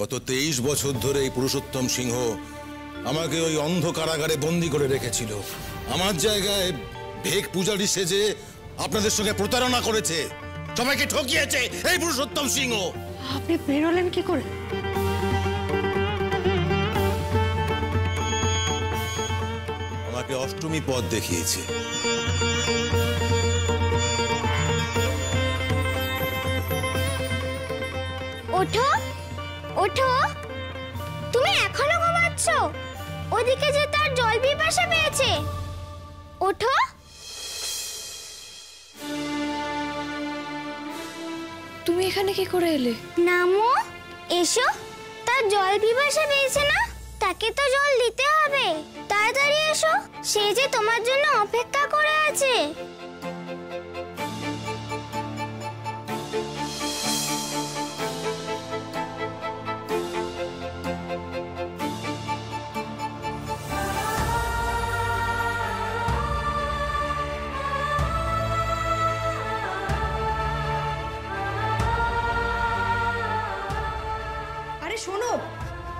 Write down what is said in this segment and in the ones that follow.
গত 23 বছর ধরে এই পুরুষোত্তম সিংহ আমাকে ওই অন্ধ কারাগারে বন্দী করে রেখেছিল। আমার জায়গায় ভেক পূজারী সেজে আপনাদের সঙ্গে প্রতারণা করেছে, সবাইকে ঠকিয়েছে এই পুরুষোত্তম সিংহ। আপনি বেরোলেন কি করে? আমাকে অষ্টমী পথ দেখিয়েছে। ওঠো ওঠো, তুমি এখনো ঘুমাচ্ছ? ওদিকে যে তার জল পিপাসা পেয়েছে, ওঠো। তুমি এখানে কি করে এলে? নামো, এসো। তার জল পিপাসা পেয়েছে না, তাকে তো জল দিতে হবে। তাড়াতাড়ি এসো, সে যে তোমার জন্য অপেক্ষা করে আছে। শোনো,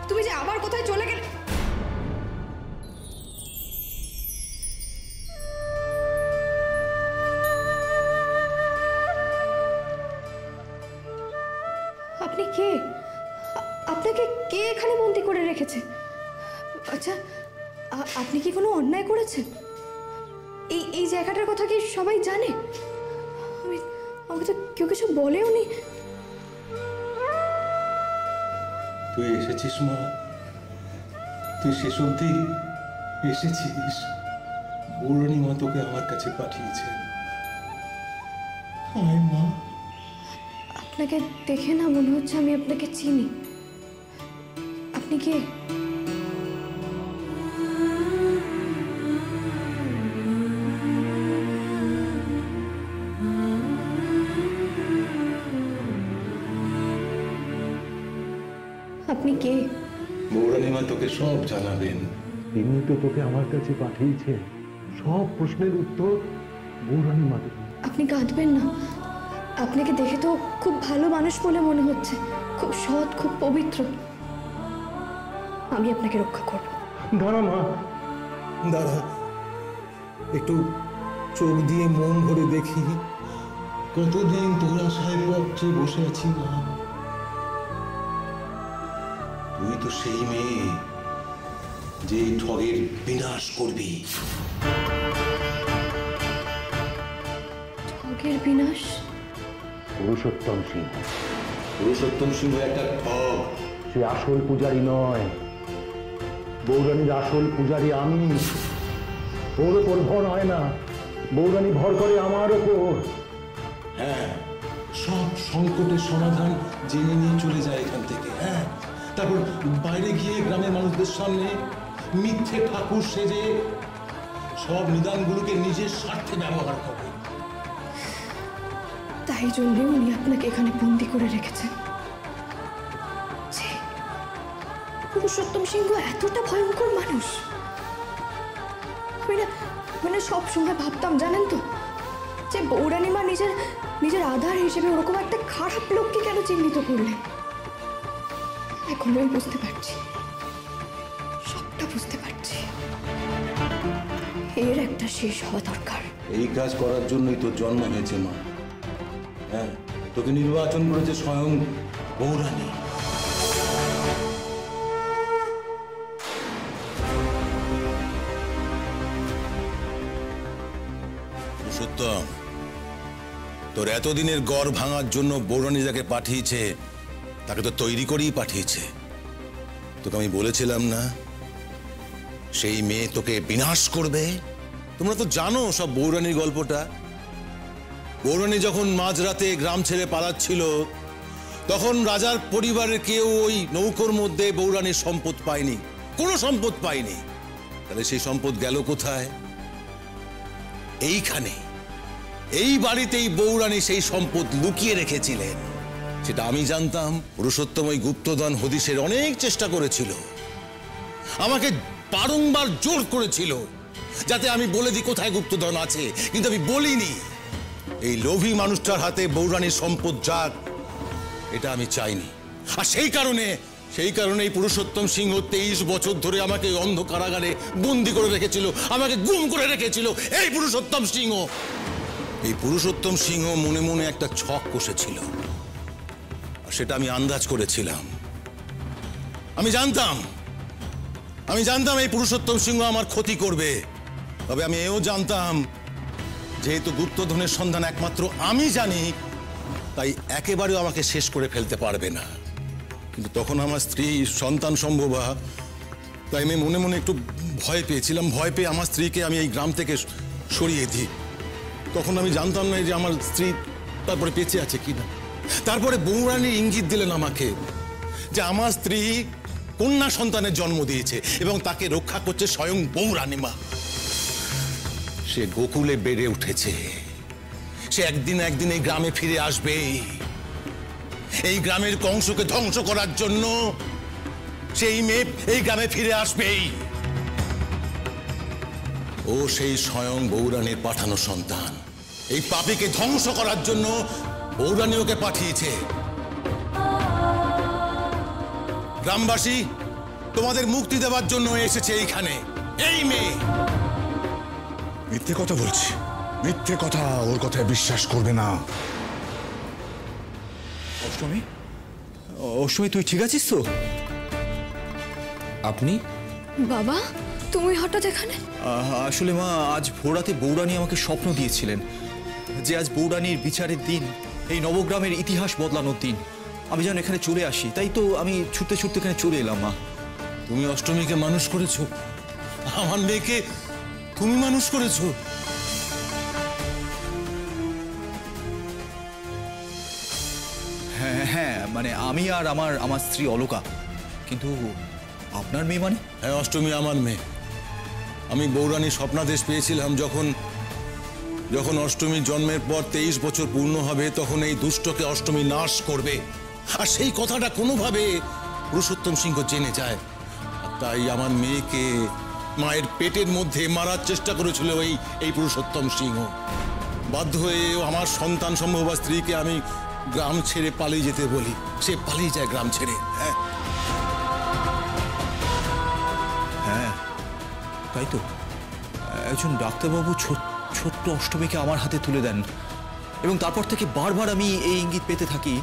তুমি যে আবার কোথায় চলে গেলে? আপনি কে? আপনাকে কে এখানে বন্দি করে রেখেছে? আচ্ছা, আপনি কি কোনো অন্যায় করেছেন? এই জায়গাটার কথা কি সবাই জানে? আমাকে তো কেউ কিছু বলেও নি। তুই এসেছিস মা, তুই শেষ অবধি এসেছিস। বৌরানী মা তোকে আমার কাছে পাঠিয়েছেন। মা, আপনাকে দেখে না মনে হচ্ছে আমি আপনাকে চিনি। আপনি কে? আপনি কে? বৌরানী মা তোকে সব জানাবেন। তিনি তো তোকে আমার কাছে পাঠিয়েছেন। সব প্রশ্নের উত্তর বৌরানী মা দেবেন। আপনি কাঁদবেন না। আপনাকে দেখে তো খুব ভালো মানুষ বলে মনে হচ্ছে, খুব সৎ, খুব পবিত্র। আমি আপনাকে রক্ষা করব। দাঁড়া মা, দাঁড়া, একটু চোখ দিয়ে মন ভরে দেখি। কতদিন তোর আশায় পথে বসে আছি মা। তুই তো সেই মেয়ে যে ঠগের বিনাশ করবি। ঠগের বিনাশ? পুরুষোত্তম সিংহ। পুরুষোত্তম সিংহ একটা ঠগ। সে আসল পূজারী নয়। বৌরানীর আসল পূজারী আমি। ওর ওপর ভর হয় না, বৌরানী ভর করে আমার ওপর। হ্যাঁ, সব সংকটের সমাধান জেনে নিয়ে চলে যায় এখান থেকে। হ্যাঁ, তারপর বাইরে গিয়ে গ্রামের মানুষদের সামনে মিথ্যে ঠাকুর সেজে সব নিদানগুলোকে নিজের স্বার্থে ব্যবহার করে। তাই জন্য উনি আপনাকে এখানে বন্দি করে রেখেছেন। পুরুষোত্তম সিংহ এতটা ভয়ঙ্কর মানুষ? মানে সব সময় ভাবতাম, জানেন তো, যে বৌরানী মা নিজের আধার হিসেবে ওরকম একটা খারাপ লোককে কেন চিহ্নিত করলেন। এখন আমি বুঝতে পারছি, সবটা বুঝতে পারছি। এর একটা শেষ হওয়া দরকার। এই কাজ করার জন্যই তোর জন্ম হয়েছে মা। হ্যাঁ, তোকে নির্বাচন করেছে স্বয়ং বৌরানী। পুরুষোত্তম, তোর এতদিনের গড় ভাঙার জন্য বৌরানী যাকে পাঠিয়েছে তাকে তো তৈরি করেই পাঠিয়েছে। তোকে আমি বলেছিলাম না সেই মেয়ে তোকে বিনাশ করবে? তোমরা তো জানো সব বৌরানীর গল্পটা। বৌরানী যখন মাঝরাতে গ্রাম ছেড়ে পালাচ্ছিল তখন রাজার পরিবারের কেউ ওই নৌকোর মধ্যে বৌরানীর সম্পদ পায়নি, কোনো সম্পদ পায়নি। তাহলে সেই সম্পদ গেল কোথায়? এইখানে, এই বাড়িতেই বৌরানী সেই সম্পদ লুকিয়ে রেখেছিলেন। সেটা আমি জানতাম। পুরুষোত্তম ওই গুপ্তধন হদিশের অনেক চেষ্টা করেছিল, আমাকে বারংবার জোর করেছিল যাতে আমি বলে দিই কোথায় গুপ্তধন আছে, কিন্তু আমি বলিনি। এই লোভী মানুষটার হাতে বৌরানীর সম্পদ যাক এটা আমি চাইনি, আর সেই কারণে সেই কারণেই পুরুষোত্তম সিংহ 23 বছর ধরে আমাকে অন্ধ কারাগারে বন্দি করে রেখেছিল, আমাকে গুম করে রেখেছিল। এই পুরুষোত্তম সিংহ, এই পুরুষোত্তম সিংহ মনে মনে একটা ছক কষেছিল, আর সেটা আমি আন্দাজ করেছিলাম। আমি জানতাম এই পুরুষোত্তম সিংহ আমার ক্ষতি করবে। তবে আমি এও জানতাম, যেহেতু গুপ্তধনের সন্ধান একমাত্র আমি জানি, তাই একেবারেও আমাকে শেষ করে ফেলতে পারবে না। কিন্তু তখন আমার স্ত্রী সন্তান সম্ভবা, তাই আমি মনে মনে একটু ভয় পেয়েছিলাম। ভয় পেয়ে আমার স্ত্রীকে আমি এই গ্রাম থেকে সরিয়ে দিই। তখন আমি জানতাম না যে আমার স্ত্রী তারপরে বেঁচে আছে কিনা। তারপরে বৌরানী ইঙ্গিত দিলেন আমাকে যে আমার স্ত্রী কন্যা সন্তানের জন্ম দিয়েছে এবং তাকে রক্ষা করছে স্বয়ং বৌরানী মা। সে গোকুলে বেড়ে উঠেছে, সে একদিন এই গ্রামে ফিরে আসবে। এই গ্রামের কংসকে ধ্বংস করার জন্য সেই মেয়ে এই গ্রামে ফিরে আসবেই। ও সেই স্বয়ং বৌরানীর পাঠানো সন্তান। এই পাপীকে ধ্বংস করার জন্য বৌরানী ওকে পাঠিয়েছে। গ্রামবাসী, তোমাদের মুক্তি দেওয়ার জন্য এসেছে এইখানে এই মেয়ে। মিথ্যে কথা বলছি, মিথ্যে কথা, ওর কথায় বিশ্বাস করবে না। অষ্টমী, অষ্টমী তুই ঠিক আছিস তো? আপনি? বাবা, তুমি হঠাৎ এখানে? আসলে মা, আজ ভোররাতে বৌরানী আমাকে স্বপ্ন দিয়েছিলেন যে আজ বৌরানীর বিচারের দিন, এই নবগ্রামের ইতিহাস বদলানোর দিন। আমি যেন এখানে চলে আসি, তাই তো আমি ছুটতে ছুটতে এখানে চলে এলাম। মা, তুমি অষ্টমীকে মানুষ করেছো, আমার মেয়েকে তুমি মানুষ করেছো। হ্যাঁ হ্যাঁ, মানে আমি আর আমার স্ত্রী অলকা। কিন্তু আপনার মেয়ে মানে? হ্যাঁ, অষ্টমী আমার মেয়ে। আমি বৌরানীর স্বপ্নাদেশ পেয়েছিলাম যখন অষ্টমীর জন্মের পর 23 বছর পূর্ণ হবে, তখন এই দুষ্টকে অষ্টমী নাশ করবে। আর সেই কথাটা কোনোভাবে পুরুষোত্তম সিংহ জেনে যায়। আর তাই আমার মেয়েকে মায়ের পেটের মধ্যে মারার চেষ্টা করেছিল এই পুরুষোত্তম সিংহ। বাধ্য হয়ে আমার সন্তান সম্ভবা স্ত্রীকে আমি গ্রাম ছেড়ে পালিয়ে যেতে বলি, সে পালিয়ে যায় গ্রাম ছেড়ে। হ্যাঁ হ্যাঁ, তাই তো। একজন ডাক্তারবাবু ছোট্ট অষ্টমীকে আমার হাতে তুলে দেন এবং তারপর থেকে বারবার আমি এই ইঙ্গিত পেতে থাকি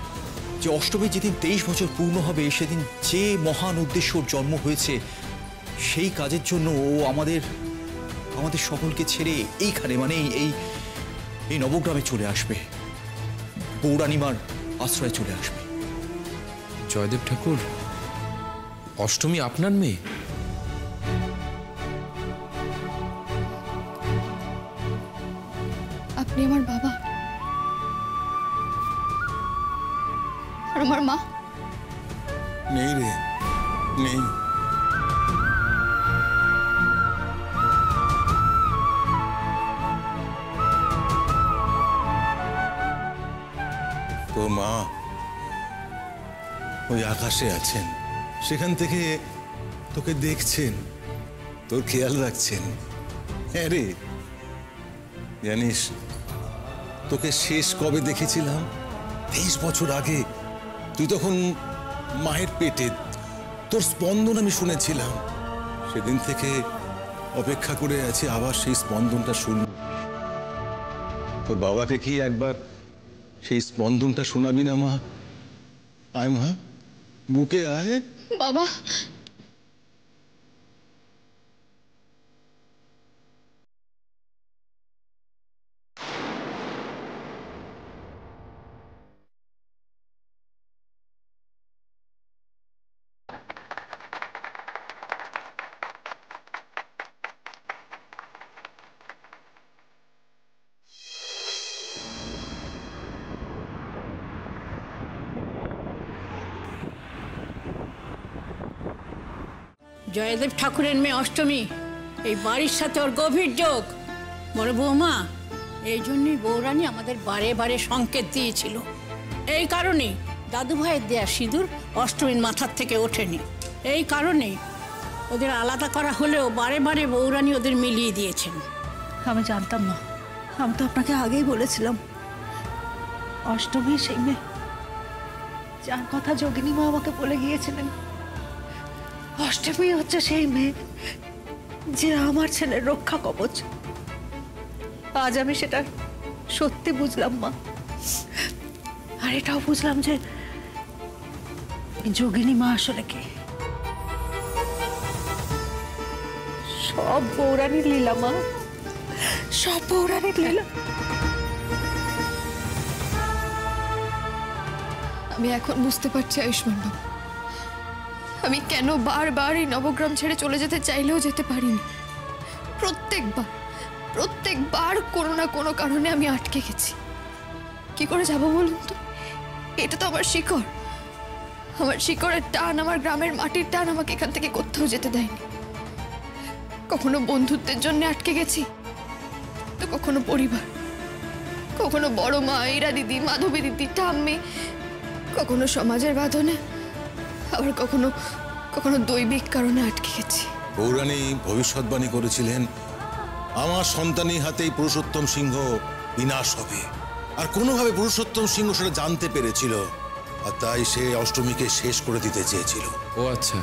যে অষ্টমী যেদিন 23 বছর পূর্ণ হবে, সেদিন যে মহান উদ্দেশ্য ওর জন্ম হয়েছে, সেই কাজের জন্য ও আমাদের সকলকে ছেড়ে এইখানে, মানে এই নবগ্রামে চলে আসবে, বৌরানীমার আশ্রয়ে চলে আসবে। জয়দেব ঠাকুর, অষ্টমী আপনার মেয়ে? আপনি আমার বাবা আর আমার মা। নেই রে, নেই। তো মা ওই আকাশে আছেন, সেখান থেকে তোকে দেখছেন, তোর খেয়াল রাখছেন। হ্যাঁ রে, জানিস তোকে শেষ কবে দেখেছিলাম? 23 বছর আগে। তুই তখন মায়ের পেটে, তোর স্পন্দন আমি শুনেছিলাম। সেদিন থেকে অপেক্ষা করে আছি আবার সেই স্পন্দনটা শুনব। তোর বাবাকে কি একবার সেই স্পন্দনটা শোনাবি না মা? আয় মা, বুকে আয়। বাবা, জয়দেব ঠাকুরের মেয়ে অষ্টমী, এই বাড়ির সাথে ওর গভীর যোগ। বড় বৌমা, এই জন্যই বৌরানী আমাদের বারে বারে সংকেত দিয়েছিল। এই কারণেই দাদু ভাইয়ের দেয়া সিঁদুর অষ্টমীর মাথার থেকে ওঠেনি। এই কারণেই ওদের আলাদা করা হলেও বারে বারে বৌরানী ওদের মিলিয়ে দিয়েছেন। আমি জানতাম না, আমি তো আপনাকে আগেই বলেছিলাম অষ্টমী সেই মেয়ে যার কথা যোগিনী মা আমাকে বলে গিয়েছিলেন। অষ্টমী হচ্ছে সেই মেয়ে যে আমার ছেলের রক্ষা কবচ। আজ আমি সেটা সত্যি বুঝলাম মা। আর এটাও বুঝলাম যে যোগিনী মা আসলে কে। সব বৌরানীর লীলা মা, সব বৌরানীর লীলা। আমি এখন বুঝতে পারছি আয়ুষ্মান বাবু, আমি কেন বারবার এই নবগ্রাম ছেড়ে চলে যেতে চাইলেও যেতে পারিনি। প্রত্যেকবার কোনো না কোনো কারণে আমি আটকে গেছি। কি করে যাব বলুন তো? এটা তো আমার শিকড়, আমার শিকড়ের টান, আমার গ্রামের মাটির টান আমাকে এখান থেকে কোথাও যেতে দেয়নি। কখনো বন্ধুত্বের জন্য আটকে গেছি, তো কখনো পরিবার, কখনো বড় মা, ইরা দিদি, মাধবী দিদি, ঠাম্মি, কখনো সমাজের বাঁধনে, আবার কখনো কখনো দৈবিক কারণে আটকে গেছি। বৌরানী ভবিষ্যৎবাণী করেছিলেন আমার সন্তানী হাতেই পুরুষোত্তম সিংহ বিনাশ হবে, আর কোনোভাবে পুরুষোত্তম সিংহ সেটা জানতে পেরেছিল, আর তাই সে অষ্টমীকে শেষ করে দিতে চেয়েছিল। ও আচ্ছা,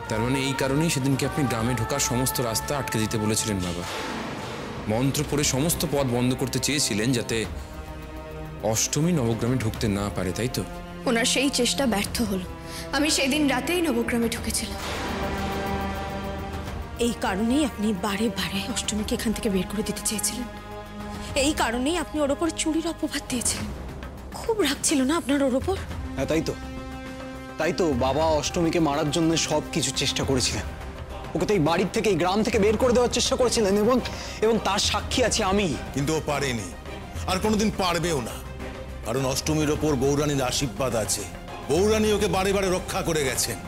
তার মানে এই কারণেই সেদিনকে আপনি গ্রামে ঢোকার সমস্ত রাস্তা আটকে দিতে বলেছিলেন বাবা। মন্ত্র পড়ে সমস্ত পথ বন্ধ করতে চেয়েছিলেন যাতে অষ্টমী নবগ্রামে ঢুকতে না পারে, তাই তো? ওনার সেই চেষ্টা ব্যর্থ হলো। আমি সেদিন রাতেই নবগ্রামে ঢুকেছিলাম। এই কারণেই আপনি বারে বারে অষ্টমীকে এখান থেকে বের করে দিতে চেয়েছিলেন। এই কারণেই আপনি ওর ওপর চুরির অপবাদ দিয়েছিলেন। খুব রাগ ছিল না আপনার ওর ওপর? হ্যাঁ তাই তো বাবা অষ্টমীকে মারার জন্য সব কিছু চেষ্টা করেছিলেন। ওকে তো এই বাড়ির থেকে, এই গ্রাম থেকে বের করে দেওয়ার চেষ্টা করেছিলেন, এবং তার সাক্ষী আছি আমি। কিন্তু ও পারেনি, আর কোনোদিন পারবেও না, কারণ অষ্টমীর ওপর বৌরানীর আশীর্বাদ আছে। বৌরানী ওকে বারে বারে রক্ষা করে গেছেন।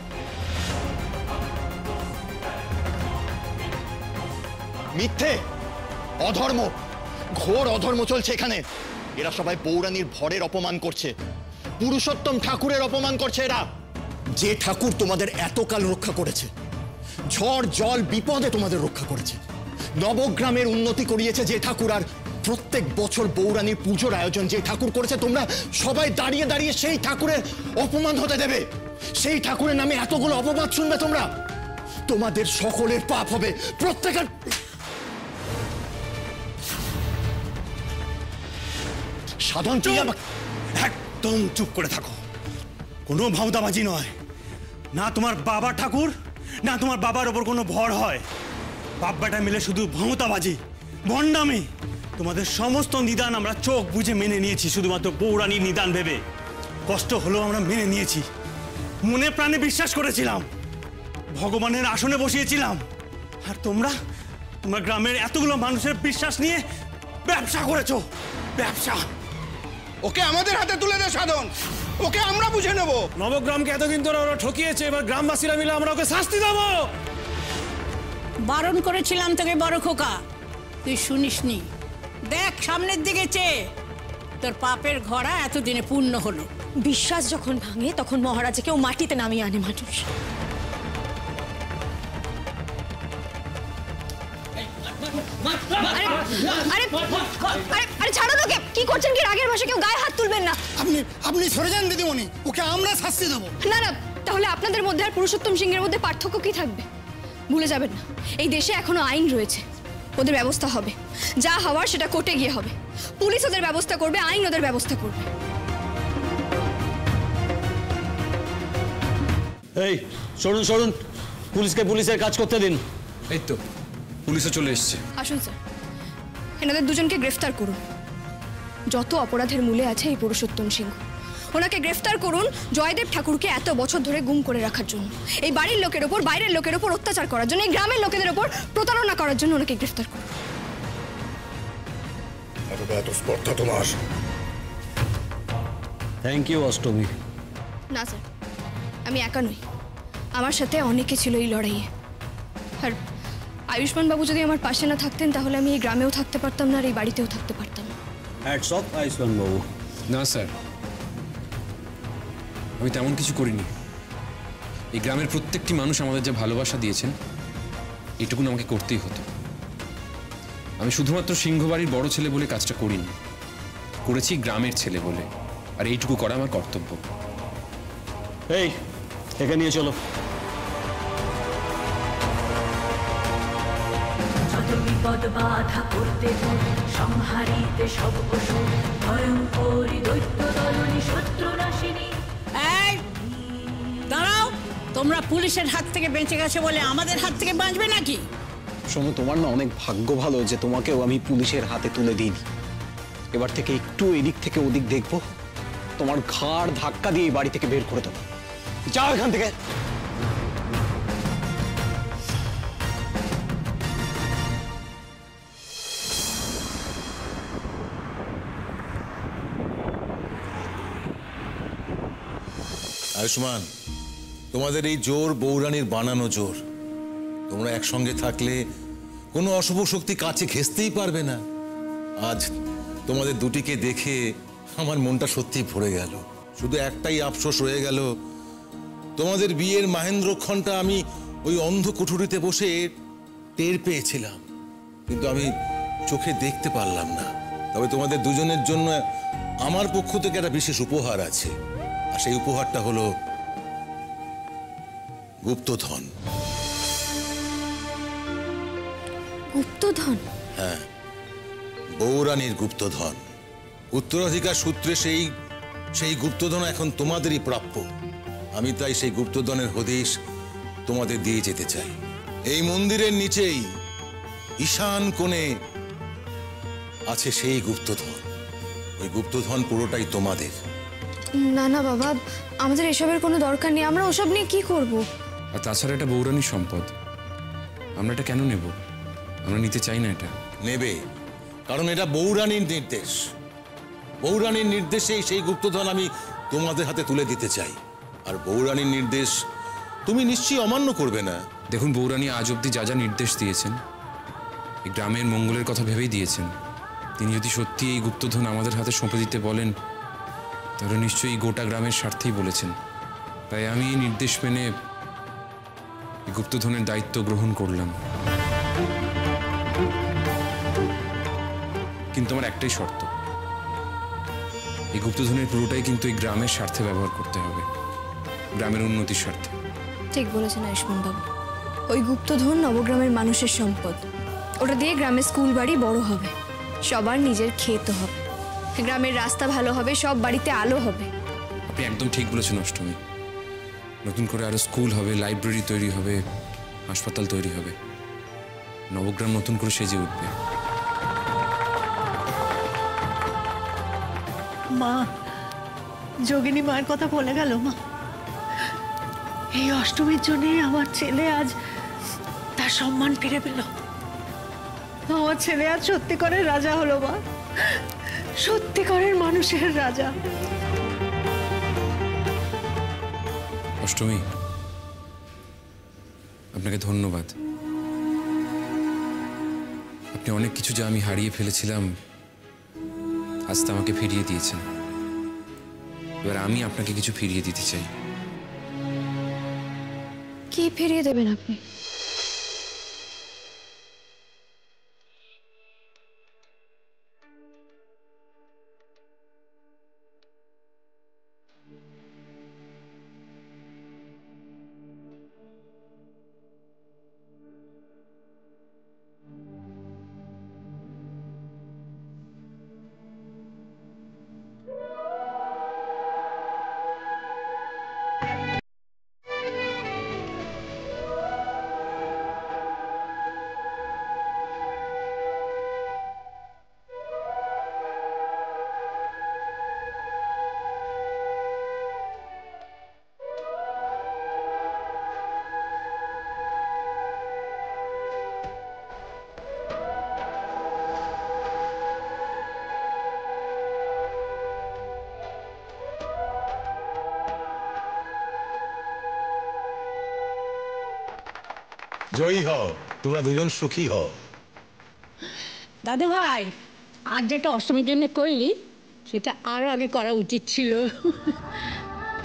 মিথ্যে, অধর্ম, ঘোর অধর্ম চলছে এখানে। এরা সবাই বৌরানীর ভরের অপমান করছে, পুরুষোত্তম ঠাকুরের অপমান করছে এরা। যে ঠাকুর তোমাদের এতকাল রক্ষা করেছে, ঝড় জল বিপদে তোমাদের রক্ষা করেছে, নবগ্রামের উন্নতি করিয়েছে যে ঠাকুর, আর প্রত্যেক বছর বৌরানীর পুজোর আয়োজন যে ঠাকুর করেছে, তোমরা সবাই দাঁড়িয়ে দাঁড়িয়ে সেই ঠাকুরের অপমান হতে দেবে? সেই ঠাকুরের নামে এতগুলো অপবাদ শুনবে তোমরা? তোমাদের সকলের পাপ হবে, প্রত্যেকের। সাধন, একদম চুপ করে থাকো। কোনো ভাওতাবাজি নয়। না তোমার বাবা ঠাকুর, না তোমার বাবার ওপর কোনো ভর হয়। বাব্বাটা মিলে শুধু ভাওতাবাজি, ভণ্ডামি। তোমাদের সমস্ত নিদান আমরা চোখ বুঝে মেনে নিয়েছি, শুধুমাত্র বৌরানীর নিদান ভেবে। কষ্ট হলেও আমরা মেনে নিয়েছি, মনে প্রাণে বিশ্বাস করেছিলাম, ভগবানের আসনে বসিয়েছিলাম। আর তোমরা গ্রামের এতগুলো মানুষের বিশ্বাস নিয়ে ব্যবসা করেছো, ব্যবসা। ওকে আমাদের হাতে তুলে দে সাধন, ওকে আমরা বুঝে নেব। নবগ্রামকে এতদিন ধরে ওরা ঠকিয়েছে, এবার গ্রামবাসীরা মিলে আমরা ওকে শাস্তি দেবো। বারণ করেছিলাম তোকে বড় খোকা, তুই শুনিসনি। দেখ সামনের দিকে চেয়ে, তোর পাপের ঘোড়া এতদিনে পূর্ণ হলো। বিশ্বাস যখন ভাঙে তখন মহারাজকেও মাটিতে নামিয়ে আনে মানুষ। আরে ছাড়ো তোকে, কি করছেন কি? রাগের ভাষায় কেউ গায়ে হাত তুলবেন না। আপনি সরে যান দিদিমণি, ওকে আমরা শাস্তি দেবো। না, তাহলে আপনাদের মধ্যে আর পুরুষোত্তম সিংহের মধ্যে পার্থক্য কি থাকবে? ভুলে যাবেন না, এই দেশে এখনো আইন রয়েছে, ওদের ব্যবস্থা হবে। যা হওয়ার সেটা কোর্টে গিয়ে হবে। পুলিশ ওদের ব্যবস্থা করবে, আইন ওদের ব্যবস্থা করবে। এই সরুন, পুলিশকে পুলিশের কাজ করতে দিন। এই তো পুলিশও চলে এসছে। আসুন স্যার, এনাদের দুজনকে গ্রেফতার করুন। যত অপরাধের মূলে আছে এই পুরুষোত্তম সিংহ, ওনাকে গ্রেফতার করুন জয়দেব ঠাকুরকে এত বছর ধরে গুম করে রাখার জন্য, এই বাড়ির লোকের ওপর, বাইরের লোকের ওপর অত্যাচার করার জন্য, এই গ্রামের লোকেদের ওপর প্রতারণা করার জন্য ওনাকে গ্রেফতার করুন। এত স্পর্ধা তোমার? Thank you Ashtami. না স্যার, আমি একা নই, আমার সাথে অনেকে ছিল এই লড়াইয়ে। আর আয়ুষ্মান বাবু যদি আমার পাশে না থাকতেন তাহলে আমি এই গ্রামেও থাকতে পারতাম না, আর এই বাড়িতেও থাকতে পারতাম না। হ্যাটস অফ আয়ুষ্মান বাবু। না স্যার, আমি তেমন কিছু করিনি। এই গ্রামের প্রত্যেকটি মানুষ আমাদের যে ভালোবাসা দিয়েছেন, এটুকুন আমাকে করতেই হতো। আমি শুধুমাত্র সিংহবাড়ির বড় ছেলে বলে কাজটা করিনি, করেছি গ্রামের ছেলে বলে, আর এইটুকু করা আমার কর্তব্য। এই এখানে নিয়ে চলো। যত বিপদ বাধা করতে মোর সংহারিতে সব অসুর ভয়ঙ্করী দৈত্য দলনী শত্রু নাশিনী। এই দাঁড়াও, তোমরা পুলিশের হাত থেকে বেঁচে গেছে বলে আমাদের হাত থেকে বাঁচবে নাকি? শোনো, তোমার না অনেক ভাগ্য ভালো যে তোমাকেও আমি পুলিশের হাতে তুলে দিইনি। এবার থেকে একটু এদিক থেকে ওদিক দেখবো, তোমার ঘাড় ধাক্কা দিয়ে এই বাড়ি থেকে বের করে দেবো। যাও এখান থেকে। আয়ুষ্মান, তোমাদের এই জোর বৌরানীর বানানো জোর। তোমরা একসঙ্গে থাকলে কোনো অশুভ শক্তি কাছে ঘেঁষতেই পারবে না। আজ তোমাদের দুটিকে দেখে আমার মনটা সত্যি ভরে গেল। শুধু একটাই আফসোস রয়ে গেল, তোমাদের বিয়ের মাহেন্দ্রক্ষণটা আমি ওই অন্ধ কুঠুরিতে বসে টের পেয়েছিলাম, কিন্তু আমি চোখে দেখতে পারলাম না। তবে তোমাদের দুজনের জন্য আমার পক্ষ থেকে একটা বিশেষ উপহার আছে, আর সেই উপহারটা হলো গুপ্তধন। গুপ্তধন? হ্যাঁ, বৌরানীর গুপ্তধন। উত্তরাধিকার সূত্রে সেই গুপ্তধন এখন তোমাদেরই প্রাপ্য। আমি তাই সেই গুপ্তধনের হদিশ তোমাদের দিয়ে যেতে চাই। এই মন্দিরের নিচেই ঈশান কোণে আছে সেই গুপ্তধন। ওই গুপ্তধন পুরোটাই তোমাদের। না না বাবা, আমাদের এসবের কোনো দরকার নেই। আমরা ওসব নিয়ে কি করব? আর তাছাড়া এটা বৌরানীর সম্পদ, আমরা এটা কেন নেব? আমরা নিতে চাই না। এটা নেবে, কারণ এটা বৌরানীর নির্দেশ। বৌরানীর নির্দেশেই সেই গুপ্তধন আমি তোমাদের হাতে তুলে দিতে চাই। আর বৌরানীর নির্দেশ তুমি নিশ্চয়ই অমান্য করবে না। দেখুন, বৌরানী আজ অব্দি যা যা নির্দেশ দিয়েছেন এই গ্রামের মঙ্গলের কথা ভেবেই দিয়েছেন। তিনি যদি সত্যি এই গুপ্তধন আমাদের হাতে সঁপে দিতে বলেন, তাহলে নিশ্চয়ই গোটা গ্রামের স্বার্থেই বলেছেন। তাই আমি এই নির্দেশ মেনে এই গুপ্তধনের দায়িত্ব গ্রহণ করলাম। কিন্তু আমার একটাই শর্ত, এই গুপ্তধনের পুরোটাই কিন্তু এই গ্রামের স্বার্থে ব্যবহার করতে হবে, গ্রামের উন্নতির স্বার্থে। ঠিক বলেছেন আয়ুষ্মান বাবু, ওই গুপ্তধন নবগ্রামের মানুষের সম্পদ। ওটা দিয়ে গ্রামের স্কুল বাড়ি বড় হবে, সবার নিজের ক্ষেত হবে, গ্রামের রাস্তা ভালো হবে, সব বাড়িতে আলো হবে। আপনি একদম ঠিক বলেছেন অষ্টমী। নতুন করে আরো স্কুল হবে, লাইব্রেরি তৈরি হবে, হাসপাতাল তৈরি হবে, নবগ্রাম নতুন করে সেজে উঠবে। মা, যোগিনী মায়ের কথা বলে গেল মা। এই অষ্টমীর জন্য আমার ছেলে আজ তার সম্মান ফিরে পেল। আমার ছেলে আজ সত্যিকারের রাজা হলো মা, সত্যিকারের মানুষের রাজা। অষ্টমী, আপনাকে ধন্যবাদ। আপনি অনেক কিছু যা আমি হারিয়ে ফেলেছিলাম আজ তা আমাকে ফিরিয়ে দিয়েছেন। এবার আমি আপনাকে কিছু ফিরিয়ে দিতে চাই। কি ফিরিয়ে দেবেন আপনি? জয়ী হও, তোমরা দুজন সুখী হও। দাদু ভাই, আজ যেটা অষ্টমীর জন্য করলি সেটা আরো আগে করা উচিত ছিল।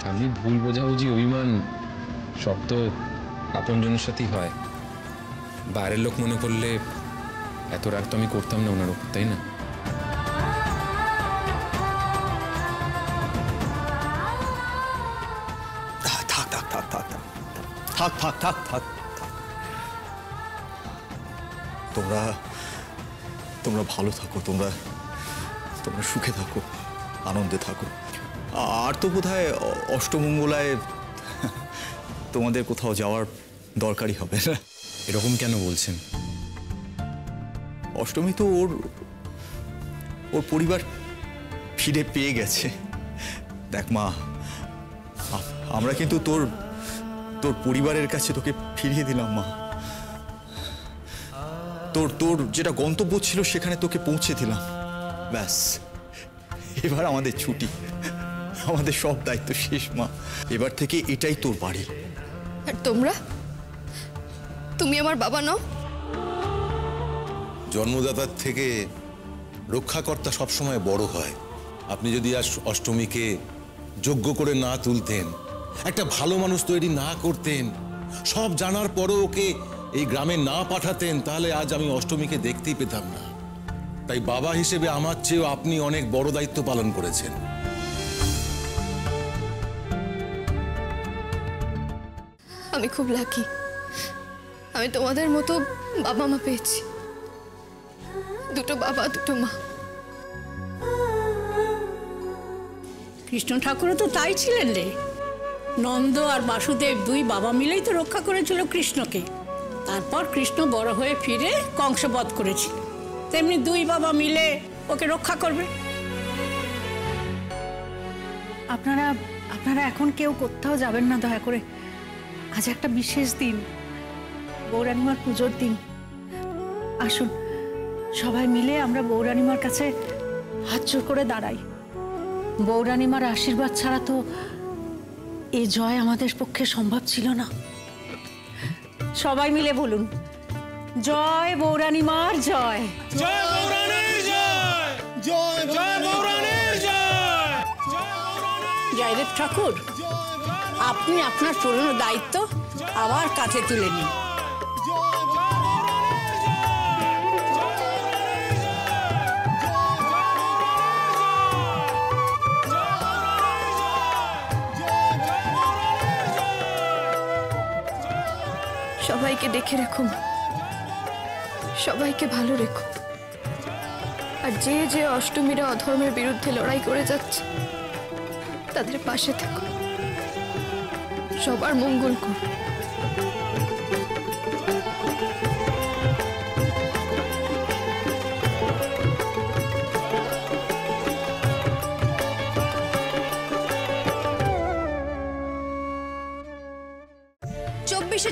আমি ভুল বোঝাবুঝি, অভিমান সব তো আপনজনের সাথেই হয়। বাইরের লোক মনে করলে এত রাগ তো আমি করতাম না ওনার উপর, তাই না? থাক থাক থাক থাক থাক থাক থাক থাক থাক। তোমরা তোমরা ভালো থাকো, তোমরা তোমরা সুখে থাকো, আনন্দে থাকো। আর তো বোধহয় অষ্টমঙ্গলায় তোমাদের কোথাও যাওয়ার দরকারই হবে না। এরকম কেন বলছেন? অষ্টমী তো ওর ওর পরিবার ফিরে পেয়ে গেছে। দেখ মা, আমরা কিন্তু তোর তোর পরিবারের কাছে তোকে ফিরিয়ে দিলাম মা। তোর তোর যেটা গন্তব্য ছিল সেখানে তোকে পৌঁছে দিলাম, ব্যাস। এবার আমাদের ছুটি, আমাদের সব দায়িত্ব শেষ মা। এবার থেকে এটাই তোর বাড়ি। আর তোমরা, তুমি আমার বাবা নও? জন্মদাতার থেকে রক্ষাকর্তা সবসময় বড় হয়। আপনি যদি আজ অষ্টমীকে যোগ্য করে না তুলতেন, একটা ভালো মানুষ তৈরি না করতেন, সব জানার পরও ওকে এই গ্রামে না পাঠাতেন, তাহলে আজ আমি অষ্টমীকে দেখতেই পেতাম না। তাই বাবা হিসেবে আমার চেয়েও আপনি অনেক বড় দায়িত্ব পালন করেছেন। আমি খুব লাকি, আমি তোমাদের মতো বাবা মা পেয়েছি। দুটো বাবা, দুটো মা। কৃষ্ণ ঠাকুরও তো তাই ছিলেন রে। নন্দ আর বাসুদেব দুই বাবা মিলেই তো রক্ষা করেছিল কৃষ্ণকে। তারপর কৃষ্ণ বড় হয়ে ফিরে কংসবধ করেছিল, তেমনি দুই বাবা মিলে ওকে রক্ষা করবে। আপনারা আপনারা এখন কেউ কোথাও যাবেন না দয়া করে। আজ একটা বিশেষ দিন, বৌরানীমার পুজোর দিন। আসুন সবাই মিলে আমরা বৌরানীমার কাছে হাত জোর করে দাঁড়াই। বৌরানীমার আশীর্বাদ ছাড়া তো এ জয় আমাদের পক্ষে সম্ভব ছিল না। সবাই মিলে বলুন, জয় বৌরানীমার জয়। জয় বৌরানীর জয়, জয় জয় বৌরানীর জয়। জয়দেব ঠাকুর, আপনি আপনার পুরনো দায়িত্ব আবার কাঁধে তুলে নিন। সবাইকে দেখে রেখো মা, সবাইকে ভালো রেখো। আর যে যে অষ্টমীরা অধর্মের বিরুদ্ধে লড়াই করে যাচ্ছে তাদের পাশে থেকো, সবার মঙ্গল করো।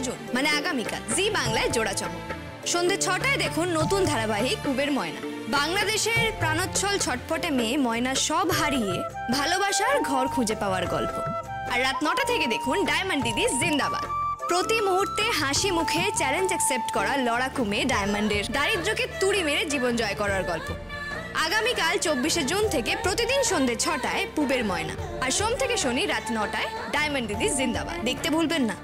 জুন মানে আগামীকাল জি বাংলায় জোড়া চমক সন্ধ্যে 6টায় দেখুন নতুন ধারাবাহিক পুবের ময়না। বাংলাদেশের প্রাণোচ্ছল ছটফটে মেয়ে ময়না সব হারিয়ে ভালোবাসার ঘর খুঁজে পাওয়ার গল্প। আর রাত 9টা থেকে দেখুন ডায়মন্ড দিদি জিন্দাবাদ। প্রতি মুহূর্তে হাসি মুখে চ্যালেঞ্জ অ্যাকসেপ্ট করা লড়াকু মেয়ে ডায়মন্ডের দারিদ্র্যকে তুড়ি মেরে জীবন জয় করার গল্প। আগামীকাল 24 জুন থেকে প্রতিদিন সন্ধ্যে 6টায় পুবের ময়না, আর সোম থেকে শনি রাত 9টায় ডায়মন্ড দিদি জিন্দাবাদ। দেখতে ভুলবেন না।